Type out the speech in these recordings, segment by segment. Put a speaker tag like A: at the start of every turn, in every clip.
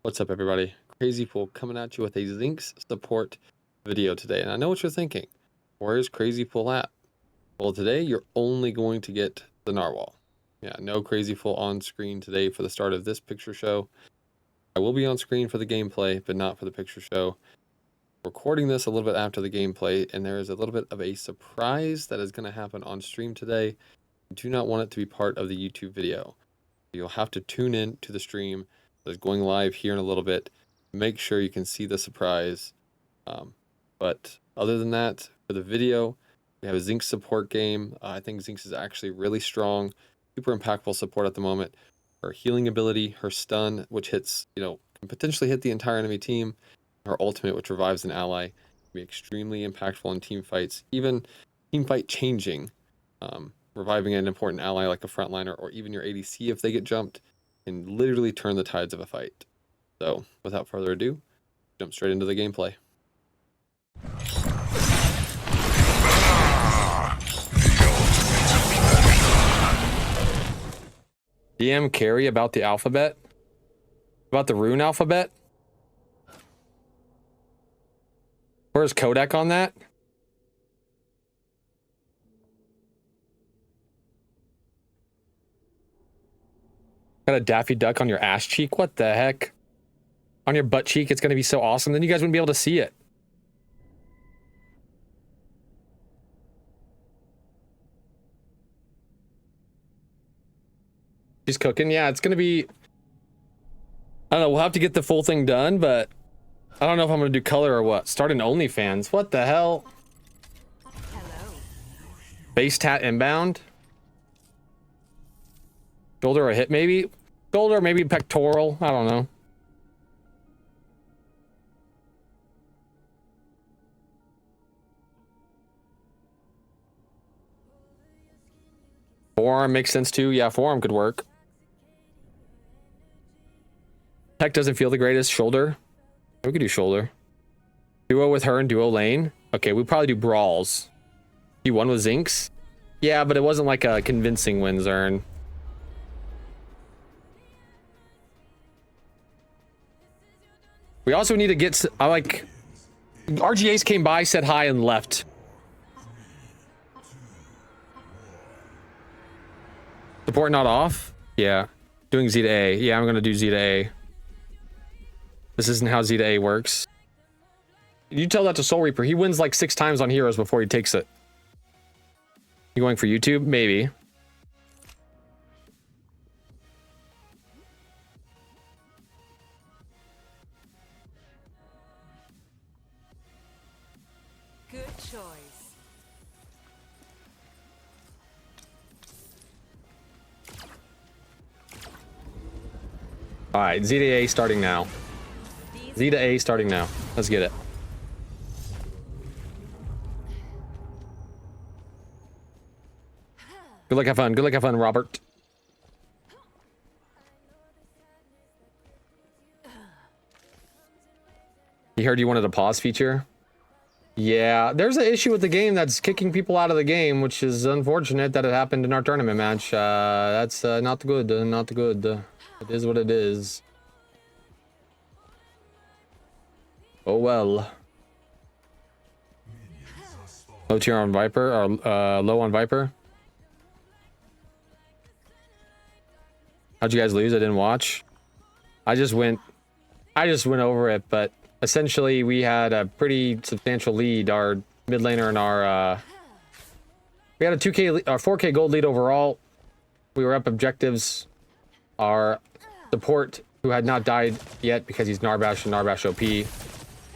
A: What's up, everybody? Crazzyfool coming at you with a Zinx support video today. And I know what you're thinking. Where's Crazzyfool at? Well, today you're only going to get the narwhal. Yeah, no Crazzyfool on screen today for the start of this picture show. I will be on screen for the gameplay, but not for the picture show. Recording this a little bit after the gameplay, and there is a little bit of a surprise that is going to happen on stream today. I do not want it to be part of the YouTube video. You'll have to tune in to the stream that's going live here in a little bit. Make sure you can see the surprise. But other than that, for the video, we have a Zinx support game. I think Zinx is actually really strong, super impactful support at the moment. Her healing ability, her stun, which hits, can potentially hit the entire enemy team. Her ultimate, which revives an ally, can be extremely impactful in team fights, even team fight changing. Reviving an important ally like a frontliner or even your ADC if they get jumped can literally turn the tides of a fight. So without further ado, jump straight into the gameplay. DM carry about the alphabet? About the rune alphabet? Where's Kodak on that? Got a Daffy Duck on your ass cheek? What the heck? On your butt cheek, it's gonna be so awesome. Then you guys wouldn't be able to see it. She's cooking. Yeah, it's gonna be... I don't know, we'll have to get the full thing done, but... I don't know if I'm gonna do color or what. Start an OnlyFans. What the hell?
B: Hello.
A: Base tat inbound? Shoulder or hip, maybe? Shoulder, maybe pectoral. I don't know. Forearm makes sense too. Yeah, forearm could work. Pec doesn't feel the greatest. Shoulder. We could do shoulder. Duo with her and duo lane. Okay, we probably do brawls. You won with Zinx? Yeah, but it wasn't like a convincing win, Zern. We also need to get... RGAs came by, said hi, and left. Support not off? Yeah. Doing Z to A. Yeah, I'm gonna do Z to A. This isn't how Z to A works. You tell that to Soul Reaper. He wins like 6 times on heroes before he takes it. You going for YouTube? Maybe.
B: Good choice.
A: All right, Z to A starting now. Z to A starting now. Let's get it. Good luck, have fun. Good luck, have fun, Robert. You heard you wanted a pause feature? Yeah, there's an issue with the game that's kicking people out of the game, which is unfortunate that it happened in our tournament match. That's not good, not good. It is what it is. Oh well. Low tier on Viper, or low on Viper. How'd you guys lose? I didn't watch. I just went over it, but essentially we had a pretty substantial lead. Our mid laner and our we had a 2k or 4k gold lead overall. We were up objectives. Our support, who had not died yet because he's Narbash and Narbash OP,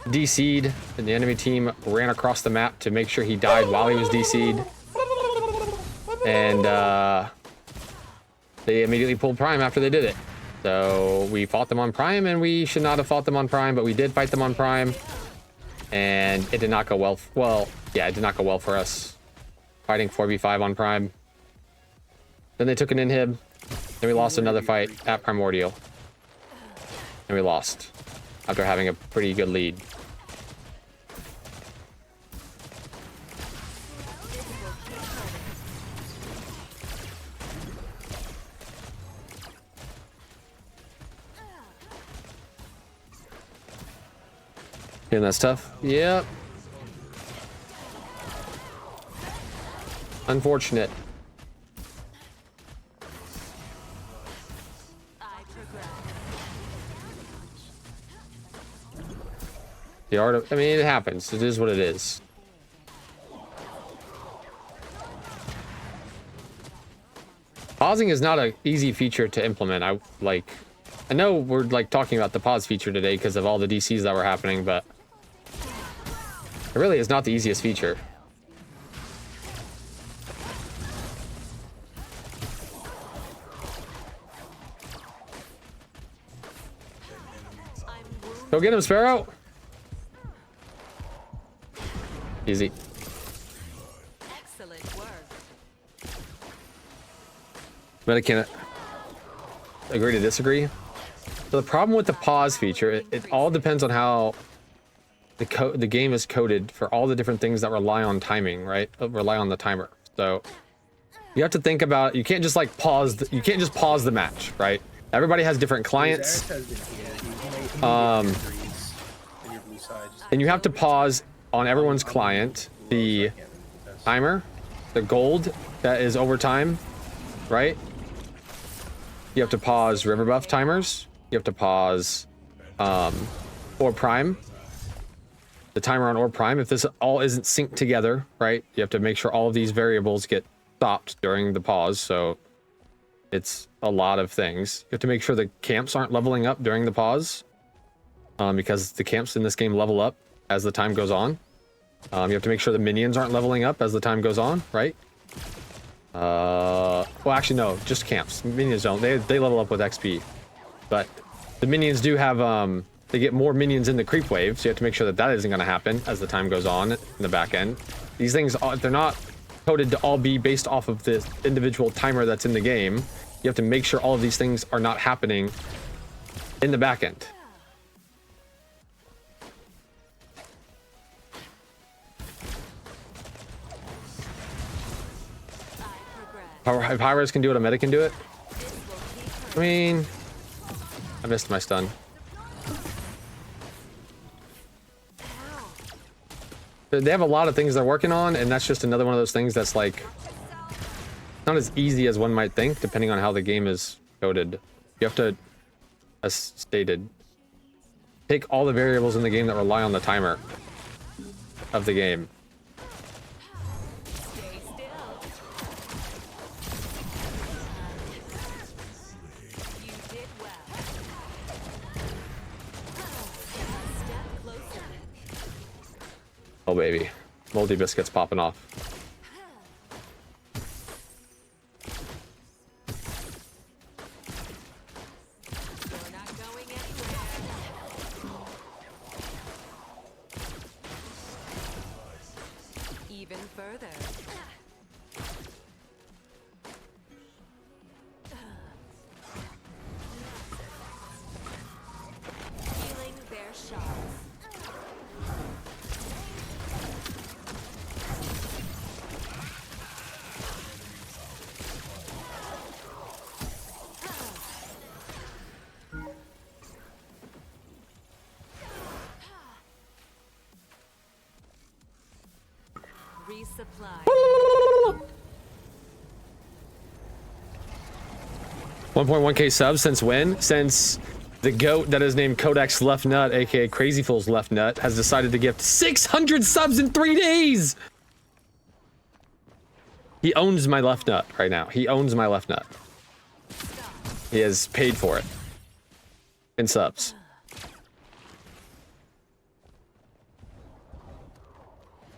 A: DC'd, and the enemy team ran across the map to make sure he died while he was DC'd. And they immediately pulled Prime after they did it. So we fought them on Prime, and we should not have fought them on Prime, but we did fight them on Prime. And it did not go well. Well, yeah, it did not go well for us. Fighting 4v5 on Prime. Then they took an inhib. Then we lost another fight at Primordial. And we lost after having a pretty good lead. And that's tough. Yep. Unfortunate. The art of, I mean, it happens. It is what it is. Pausing is not an easy feature to implement. I know we're like talking about the pause feature today because of all the DCs that were happening, but it really is not the easiest feature. Go get him, Sparrow. Easy.
B: Excellent work.
A: But I can't agree to disagree. So the problem with the pause feature, it all depends on how the game is coded for all the different things that rely on timing, right? Rely on the timer. So you have to think about, you can't just like pause, you can't just pause the match, right? Everybody has different clients. And you have to pause on everyone's client the timer, the gold that is over time, right? You have to pause river buff timers. You have to pause orb prime, the timer on orb prime. If this all isn't synced together, right? You have to make sure all of these variables get stopped during the pause. So it's a lot of things. You have to make sure the camps aren't leveling up during the pause, because the camps in this game level up as the time goes on. You have to make sure the minions aren't leveling up as the time goes on, right? Well, actually, no, just camps. Minions don't. They level up with XP. But the minions do have, they get more minions in the creep wave, so you have to make sure that that isn't going to happen as the time goes on in the back end. These things, they're not coded to all be based off of the individual timer that's in the game. You have to make sure all of these things are not happening in the back end. If Hyros can do it, Omeda can do it. I mean, I missed my stun. They have a lot of things they're working on, and that's just another one of those things that's like not as easy as one might think, depending on how the game is coded. You have to, as stated, take all the variables in the game that rely on the timer of the game. Oh baby, moldy biscuits popping off.
B: You're not going anywhere. Even further. Feeling their shots. Resupply.
A: 1.1k subs since when? Since the goat that is named Codex Left Nut, aka Crazzyfool's Left Nut, has decided to gift 600 subs in 3 days! He owns my left nut right now. He owns my left nut. He has paid for it. In subs.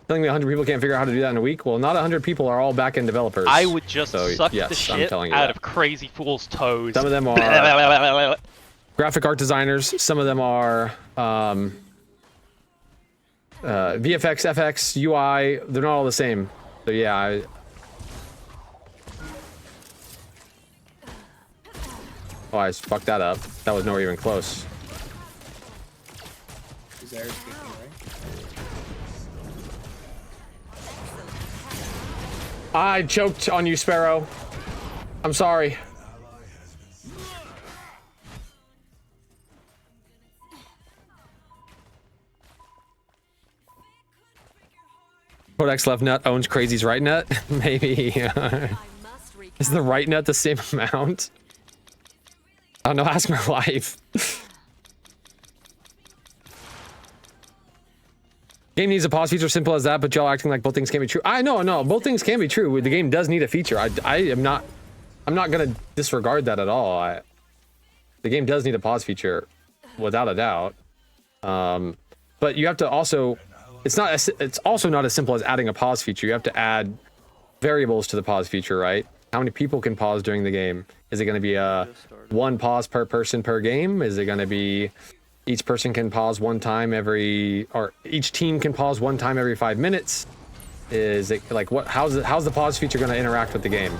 A: Telling me 100 people can't figure out how to do that in a week? Well, not 100 people are all back-end developers.
C: I would just
A: so,
C: suck
A: yes,
C: the shit out of Crazzyfool's toes.
A: Some of them are graphic art designers. Some of them are VFX, FX, UI. They're not all the same. So yeah. Oh, I fucked that up. That was nowhere even close. I choked on you, Sparrow. I'm sorry. Codex left nut owns Crazy's right nut. Maybe.
B: I must
A: Is the right nut the same amount? I don't know. Ask my wife. Game needs a pause feature, simple as that, but y'all acting like both things can be true. I know, no, both things can be true. The game does need a feature. I'm not gonna disregard that at all. The game does need a pause feature, without a doubt. But you have to also, it's also not as simple as adding a pause feature. You have to add variables to the pause feature, right? How many people can pause during the game? Is it going to be one pause per person per game? Is it going to be each person can pause one time every, or each team can pause one time every 5 minutes? Is it like what? How's the pause feature going to interact with the game?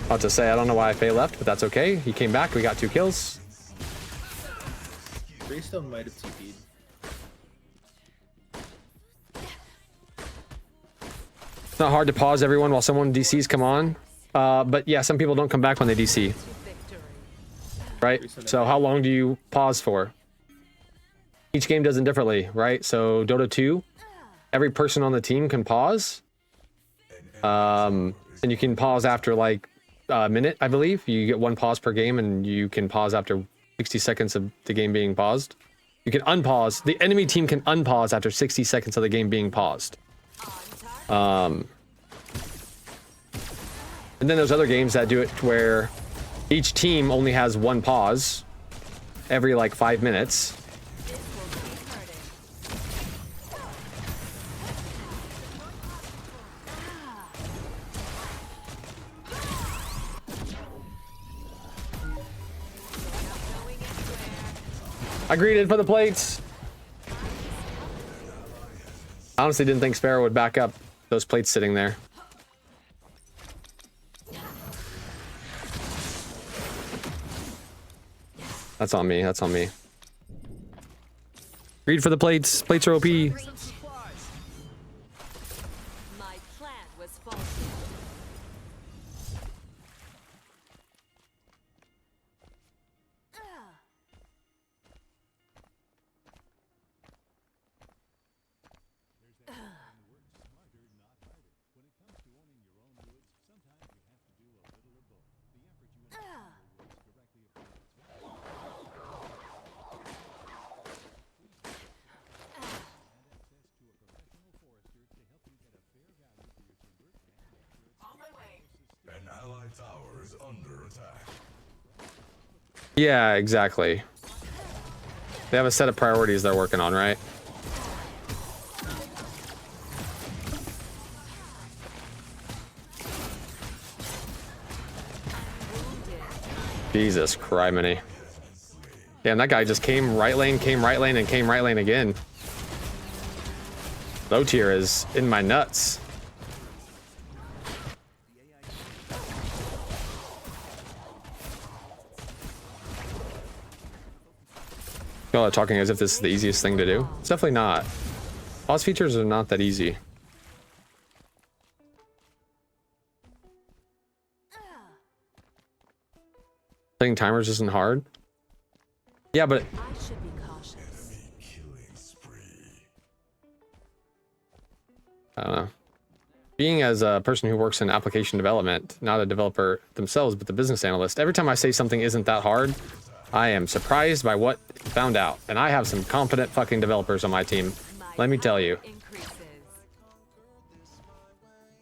A: About to say, I don't know why Faye left, but that's okay. He came back. We got 2 kills.
D: Greystone might have TP'd.
A: It's not hard to pause everyone while someone DCs come on. But yeah, some people don't come back when they DC. Right? So how long do you pause for? Each game does it differently, right? So Dota 2, every person on the team can pause. And you can pause after like a minute, I believe. You get 1 pause per game, and you can pause after 60 seconds of the game being paused. You can unpause. The enemy team can unpause after 60 seconds of the game being paused. And then there's other games that do it where each team only has 1 pause every like 5 minutes. I greeted for the plates. I honestly didn't think Sparrow would back up those plates sitting there. That's on me. That's on me. Greed for the plates. Plates are OP.
B: My plan was faulty.
E: Tower is under attack.
A: Yeah, exactly. They have a set of priorities they're working on, right? Jesus criminy. Damn, that guy just came right lane, and came right lane again. Low tier is in my nuts. Y'all are talking as if this is the easiest thing to do. It's definitely not. Pause features are not that easy. Setting timers isn't hard. Yeah, but
B: I should be cautious.
A: I don't know. Being as a person who works in application development, not a developer themselves, but the business analyst, every time I say something isn't that hard, I am surprised by what I found out. And I have some competent fucking developers on my team. Let me tell you.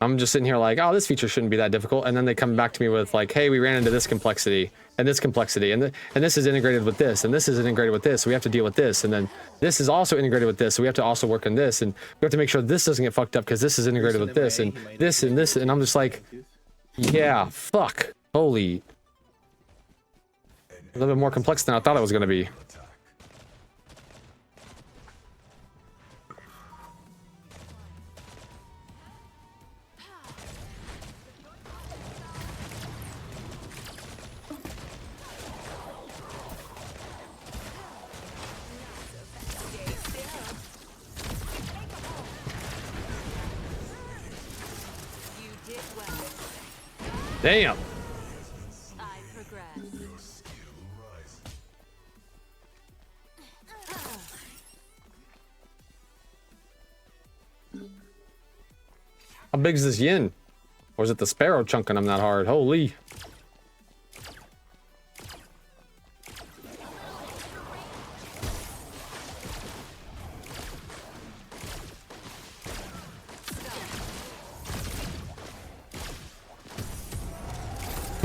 A: I'm just sitting here like, oh, this feature shouldn't be that difficult. And then they come back to me with like, hey, we ran into this complexity and this complexity. And this is integrated with this. And this is integrated with this. So we have to deal with this. And then this is also integrated with this. So we have to also work on this. And we have to make sure this doesn't get fucked up because this is integrated with this and this and this. And I'm just like, yeah, fuck. Holy. A little bit more complex than I thought it was going to be.
B: You did well.
A: Damn.
B: I progress.
A: How big is this yin? Or is it the sparrow chunking them that hard? Holy.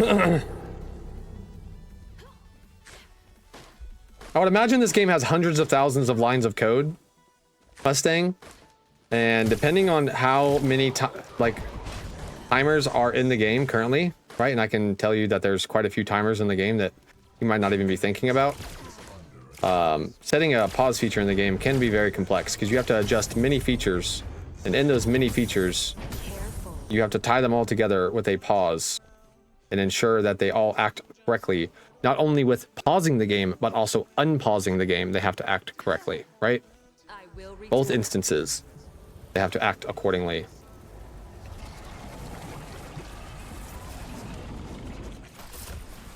A: I would imagine this game has hundreds of thousands of lines of code, Mustang, and depending on how many timers are in the game currently, right? And I can tell you that there's quite a few timers in the game that you might not even be thinking about. Setting a pause feature in the game can be very complex because you have to adjust many features, and in those many features, you have to tie them all together with a pause and ensure that they all act correctly. Not only with pausing the game, but also unpausing the game, they have to act correctly, right? Both instances, they have to act accordingly.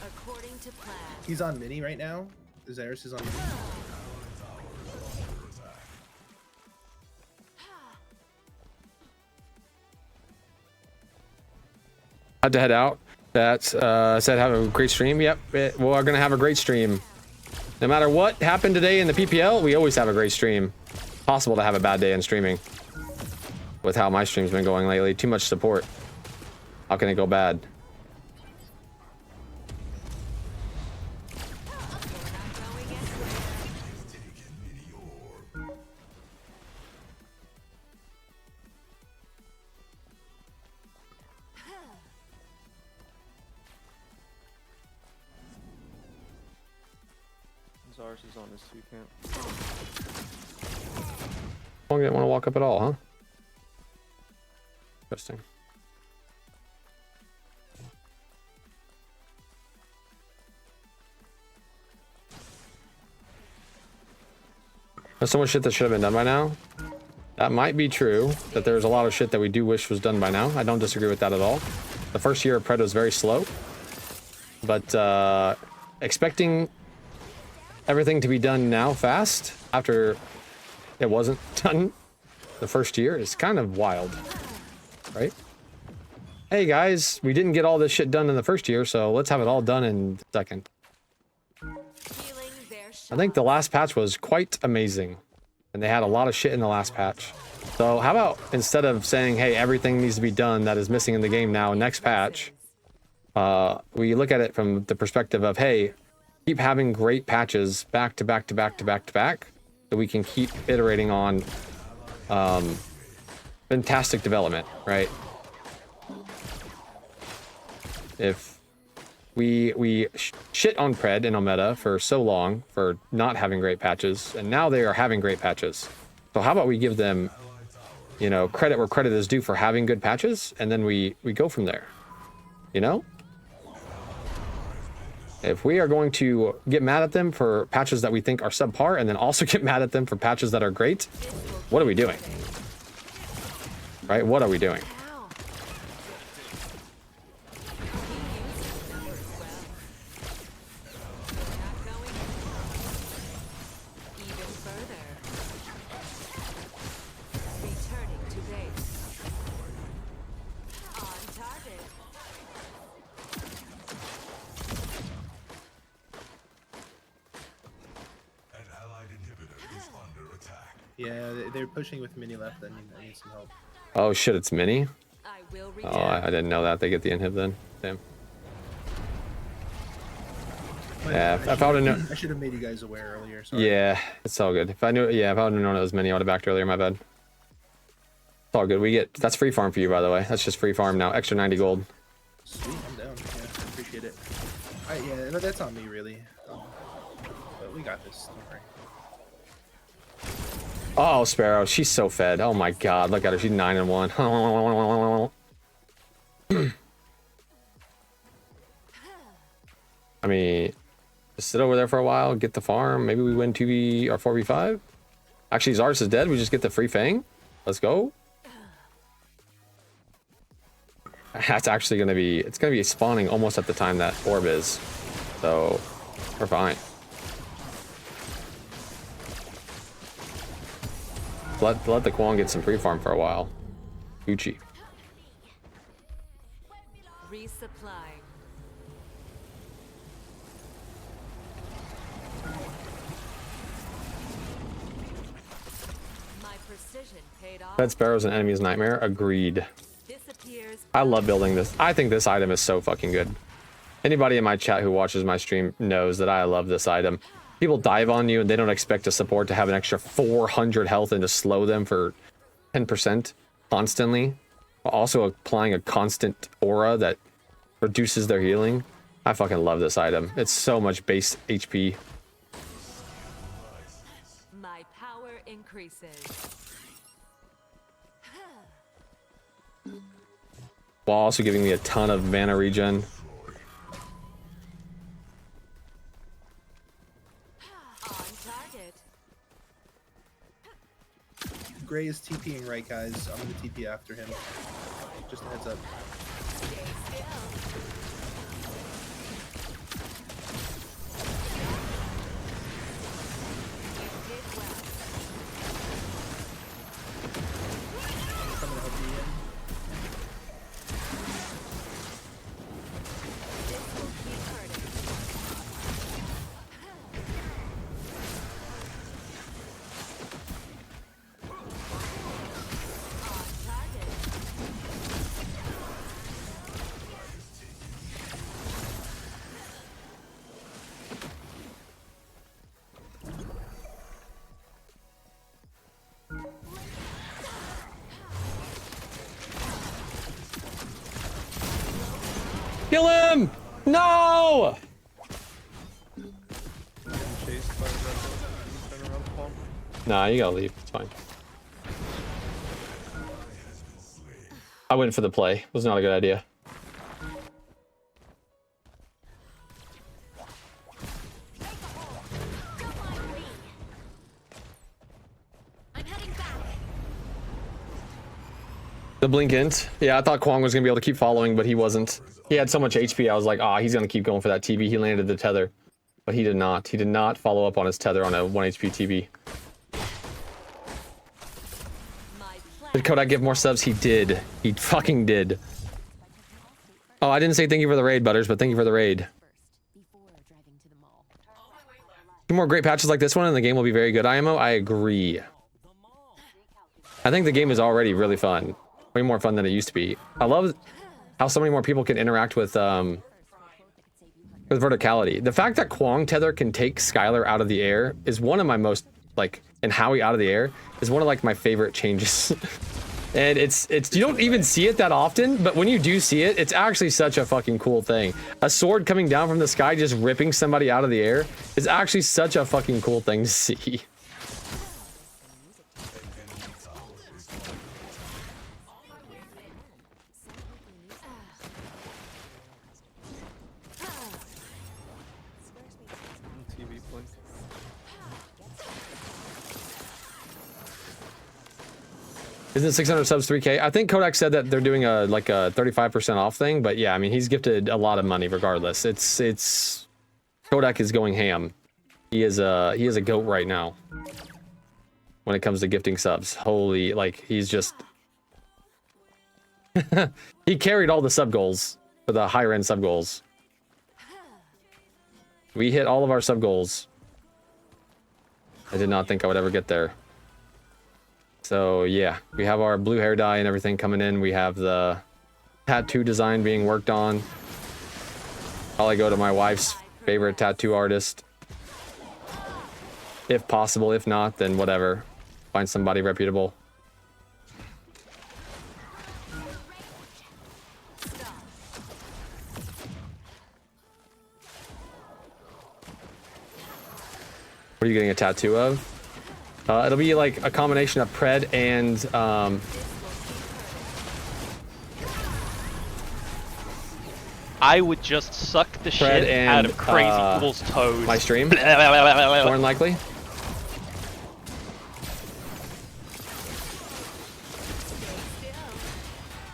B: According to plan.
D: He's on mini right now. Zaris is on mini.
A: Had to head out. That said, have a great stream. Yep, we're gonna have a great stream. No matter what happened today in the PPL, we always have a great stream. Possible to have a bad day in streaming. With how my stream's been going lately, too much support. How can it go bad?
F: Zars is on his 2 camp.
A: Oh, you didn't want to walk up at all, huh? Interesting. There's so much shit that should have been done by now. That might be true, that there's a lot of shit that we do wish was done by now. I don't disagree with that at all. The first year of Pred was very slow. But expecting everything to be done now fast after it wasn't done the first year is kind of wild, right? Hey guys, we didn't get all this shit done in the first year, so let's have it all done in the second. I think the last patch was quite amazing, and they had a lot of shit in the last patch. So how about instead of saying, hey, everything needs to be done that is missing in the game now, next patch, we look at it from the perspective of, hey, keep having great patches back to back to back to back to back, so we can keep iterating on fantastic development, right? If we shit on Pred and Omeda for so long for not having great patches, and now they are having great patches. So how about we give them, you know, credit where credit is due for having good patches, and then we go from there, you know? If we are going to get mad at them for patches that we think are subpar and then also get mad at them for patches that are great, what are we doing? Right? What are we doing?
D: Yeah, they're pushing with mini left. I need some help.
A: Oh shit, it's mini? Oh, I didn't know that. They get the inhib then. Damn. Yeah, if I would have known.
D: I should have made you guys aware earlier. Sorry.
A: Yeah, it's all good. If I knew, yeah, if I would have known it was mini, I would have backed earlier. My bad. It's all good. We get, that's free farm for you, by the way. That's just free farm now. Extra 90 gold.
D: Sweet, I'm down. Yeah, I appreciate it. Yeah, no, that's on me really. But we got this. Don't worry.
A: Oh, Sparrow, she's so fed. Oh my god, look at her. She's 9-1. I mean, just sit over there for a while, get the farm. Maybe we win 2v or 4v5. Actually, Zars is dead. We just get the free Fang. Let's go. That's actually going to be, it's going to be spawning almost at the time that orb is. So, we're fine. Let the Kwon get some free farm for a while. Gucci.
B: Resupplying. My precision paid off.
A: Red Sparrow's an enemy's nightmare. Agreed.
B: Disappears.
A: I love building this. I think this item is so fucking good. Anybody in my chat who watches my stream knows that I love this item. People dive on you and they don't expect a support to have an extra 400 health and to slow them for 10% constantly, while also applying a constant aura that reduces their healing. I fucking love this item. It's so much base HP.
B: My power increases.
A: While also giving me a ton of mana regen.
B: On target.
D: Gray is TPing right, guys. I'm gonna TP after him. Just a heads up.
B: Stay still. You did well.
D: I'm coming to help you in.
B: This will keep hurting. On target.
A: Kill him! No!
F: Chased by the red bull. Turn around the palm.
A: Nah, you gotta leave. It's fine. I went for the play. It was not a good idea.
B: I'm heading back.
A: The blink int. Yeah, I thought Kwong was gonna be able to keep following, but he wasn't. He had so much HP, I was like, ah, he's gonna keep going for that TB. He landed the tether. But he did not. He did not follow up on his tether on a 1 HP TB.
B: My plan.
A: Did Kodak give more subs? He did. He fucking did. Oh, I didn't say thank you for the raid, Butters, but thank you for the raid. Two more great patches like this one and the game will be very good, IMO. I agree. I think the game is already really fun. Way more fun than it used to be. I love how so many more people can interact with verticality. The fact that Kwong Tether can take Skylar out of the air is one of my most, like, and Howie out of the air is one of, like, my favorite changes. And it's you don't even see it that often, but when you do see it, it's actually such a fucking cool thing. A sword coming down from the sky just ripping somebody out of the air is actually such a fucking cool thing to see.
F: TV blink.
A: Isn't 600 subs 3K? I think Kodak said that they're doing a like a 35% off thing, but yeah, I mean he's gifted a lot of money regardless. It's Kodak is going ham. He is a goat right now when it comes to gifting subs. Holy, like he's just he carried all the sub goals for the higher end sub goals. We hit all of our sub goals. I did not think I would ever get there. So yeah, we have our blue hair dye and everything coming in. We have the tattoo design being worked on. Probably go to my wife's favorite tattoo artist. If possible, if not, then whatever. Find somebody reputable. What are you getting a tattoo of? It'll be like a combination of Pred and
C: I would just suck the shit
A: and,
C: out of Crazzyfool's toes.
A: my stream. More than likely.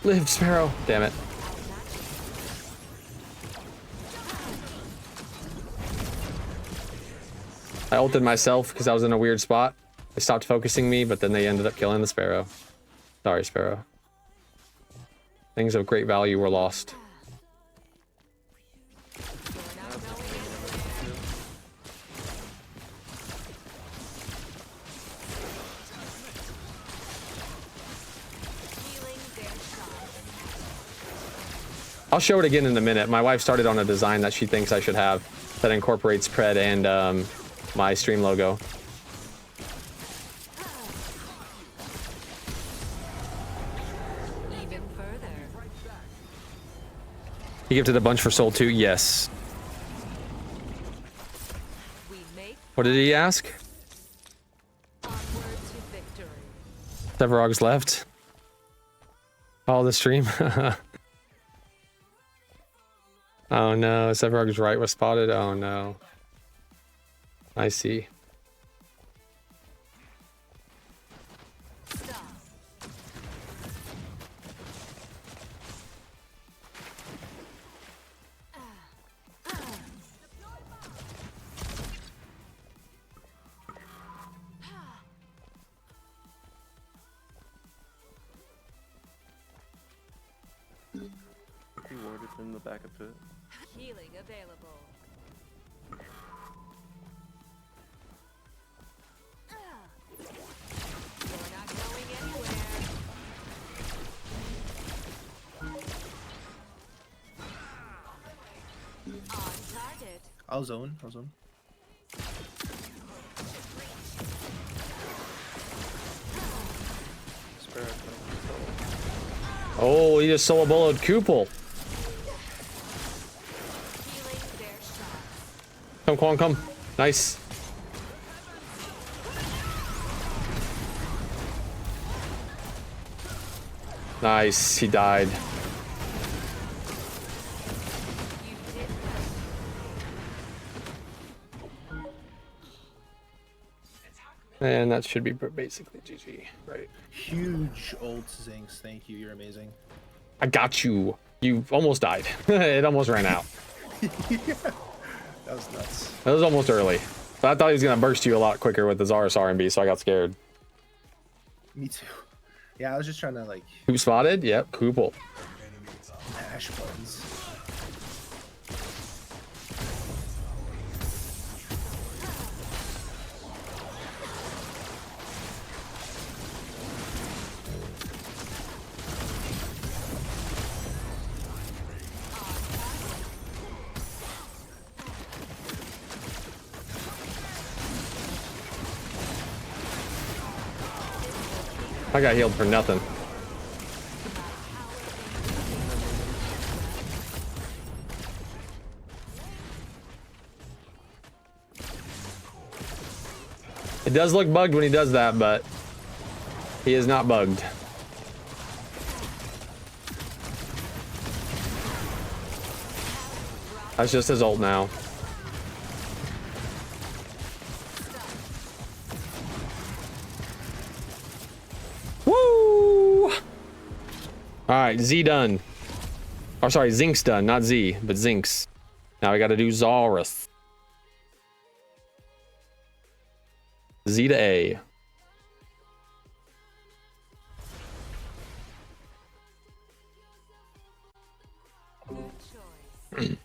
A: Live, Sparrow. Damn it. I ulted myself because I was in a weird spot. They stopped focusing me, but then they ended up killing the Sparrow. Sorry, Sparrow. Things of great value were lost. I'll show it again in a minute. My wife started on a design that she thinks I should have that incorporates Pred and my stream logo.
B: Even further.
A: You gifted a bunch for Soul 2? Yes.
B: We make
A: What did he ask?
B: onward to victory.
A: Severog's left. Follow the stream. Oh no, Severog's right was spotted. Oh no. I see.
B: Stop.
F: He warded in the back of it.
B: Healing available. You're not going anywhere. On target.
D: I'll zone. I'll zone.
F: Spare it.
A: Oh, he just solo boloed Kupal.
B: Healing their shots.
A: Come, Quan, come. Nice. Nice, he died.
B: You did that.
A: And that should be basically GG, right?
D: Huge ult Zinx. Thank you. You're amazing.
A: I got you. You almost died. It almost ran out.
D: That was nuts.
A: That was almost early. But I thought he was going to burst you a lot quicker with the Zarus R&B, so I got scared.
D: Me too. Yeah, I was just trying to like
A: Who spotted? Yep, Kupal.
D: mash buttons.
A: I got healed for nothing. It does look bugged when he does that, but he is not bugged. That's just his ult now. Woo! All right, Z done. Or sorry, Zinx done, not Z, but Zinx. Now we got to do Zarus. Z to A.
B: Good choice.